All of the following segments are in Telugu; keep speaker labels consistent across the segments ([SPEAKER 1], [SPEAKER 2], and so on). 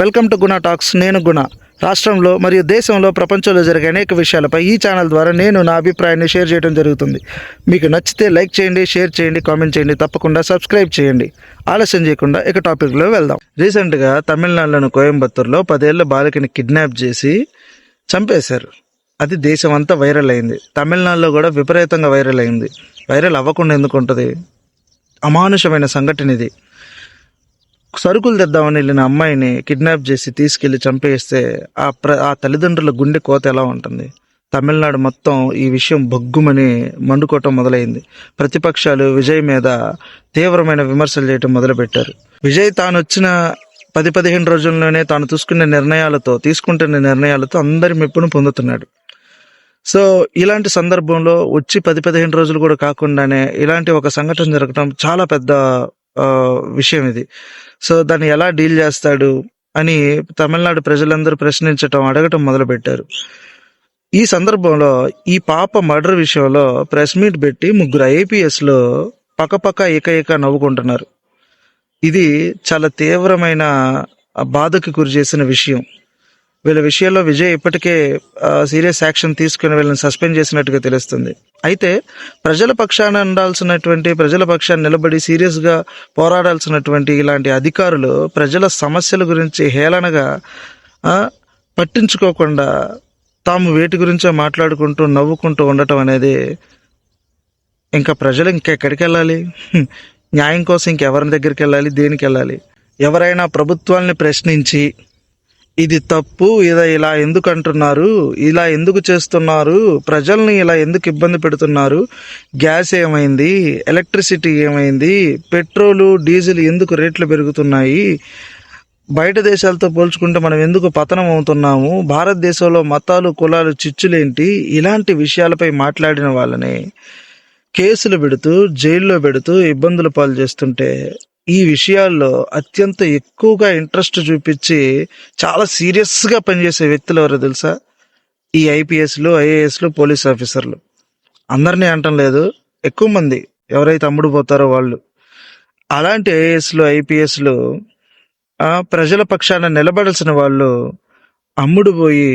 [SPEAKER 1] Welcome to Guna talks. నేను గుణ. రాష్ట్రంలో మరియు దేశంలో ప్రపంచంలో జరిగే అనేక విషయాలపై ఈ ఛానల్ ద్వారా నేను నా అభిప్రాయాన్ని షేర్ చేయడం జరుగుతుంది. మీకు నచ్చితే లైక్ చేయండి, షేర్ చేయండి, కామెంట్ చేయండి, తప్పకుండా సబ్స్క్రైబ్ చేయండి. ఆలస్యం చేయకుండా ఇక టాపిక్లో వెళ్దాం. రీసెంట్గా తమిళనాడులోని కోయంబత్తూరులో 10 ఏళ్ల బాలికని కిడ్నాప్ చేసి చంపేశారు. అది దేశం అంతా వైరల్ అయింది. తమిళనాడులో కూడా విపరీతంగా వైరల్ అయింది. వైరల్ అవ్వకుండా ఎందుకు ఉంటుంది? అమానుషమైన సంఘటన ఇది. సరుకులు తెద్దామని వెళ్ళిన అమ్మాయిని కిడ్నాప్ చేసి తీసుకెళ్లి చంపేస్తే ఆ తల్లిదండ్రుల గుండె కోత ఎలా ఉంటుంది? తమిళనాడు మొత్తం ఈ విషయం బొగ్గుమని మండుకోవటం మొదలైంది. ప్రతిపక్షాలు విజయ్ మీద తీవ్రమైన విమర్శలు చేయటం మొదలుపెట్టారు. విజయ్ తాను వచ్చిన 10-15 రోజుల్లోనే తాను తీసుకుంటున్న నిర్ణయాలతో అందరి మెప్పును పొందుతున్నాడు. సో ఇలాంటి సందర్భంలో వచ్చి 10-15 రోజులు కూడా కాకుండానే ఇలాంటి ఒక సంఘటన జరగటం చాలా పెద్ద విషయం ఇది. సో దాన్ని ఎలా డీల్ చేస్తాడు అని తమిళనాడు ప్రజలందరూ అడగటం మొదలుపెట్టారు. ఈ సందర్భంలో ఈ పాప మర్డర్ విషయంలో ప్రెస్ మీట్ పెట్టి 3 IPSలు పక్కపక్క ఏకైక నవ్వుకుంటున్నారు. ఇది చాలా తీవ్రమైన బాధకు గురి చేసిన విషయం. వీళ్ళ విషయంలో విజయ్ ఇప్పటికే సీరియస్ యాక్షన్ తీసుకుని వీళ్ళని సస్పెండ్ చేసినట్టుగా తెలుస్తుంది. అయితే ప్రజల పక్షాన్ని నిలబడి సీరియస్గా పోరాడాల్సినటువంటి ఇలాంటి అధికారులు ప్రజల సమస్యల గురించి హేళనగా పట్టించుకోకుండా తాము వేటి గురించో మాట్లాడుకుంటూ నవ్వుకుంటూ ఉండటం అనేది, ఇంకా ప్రజలు ఇంకెక్కడికి వెళ్ళాలి? న్యాయం కోసం ఇంకెవరి దగ్గరికి వెళ్ళాలి? దేనికి వెళ్ళాలి? ఎవరైనా ప్రభుత్వాన్ని ప్రశ్నించి ఇది తప్పు, ఇలా ఎందుకు అంటున్నారు, ఇలా ఎందుకు చేస్తున్నారు, ప్రజల్ని ఇలా ఎందుకు ఇబ్బంది పెడుతున్నారు, గ్యాస్ ఏమైంది, ఎలక్ట్రిసిటీ ఏమైంది, పెట్రోలు డీజిల్ ఎందుకు రేట్లు పెరుగుతున్నాయి, బయట దేశాలతో పోల్చుకుంటే మనం ఎందుకు పతనం అవుతున్నాము, భారతదేశంలో మతాలు కులాలు చిచ్చులేంటి, ఇలాంటి విషయాలపై మాట్లాడిన వాళ్ళని కేసులు పెడుతూ జైల్లో పెడుతూ ఇబ్బందులు పాలు చేస్తుంటే, ఈ విషయాల్లో అత్యంత ఎక్కువగా ఇంట్రెస్ట్ చూపించి చాలా సీరియస్గా పనిచేసే వ్యక్తులు ఎవరో తెలుసా? ఈ IPSలు, IASలు, పోలీస్ ఆఫీసర్లు. అందరినీ అంటం లేదు, ఎక్కువ మంది ఎవరైతే అమ్ముడు పోతారో వాళ్ళు. అలాంటి IASలు, IPSలు ప్రజల పక్షాన నిలబడాల్సిన వాళ్ళు అమ్ముడు పోయి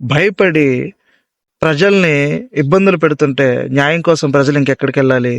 [SPEAKER 1] భయపడి ప్రజల్ని ఇబ్బందులు పెడుతుంటే న్యాయం కోసం ప్రజలు ఇంకెక్కడికి వెళ్ళాలి?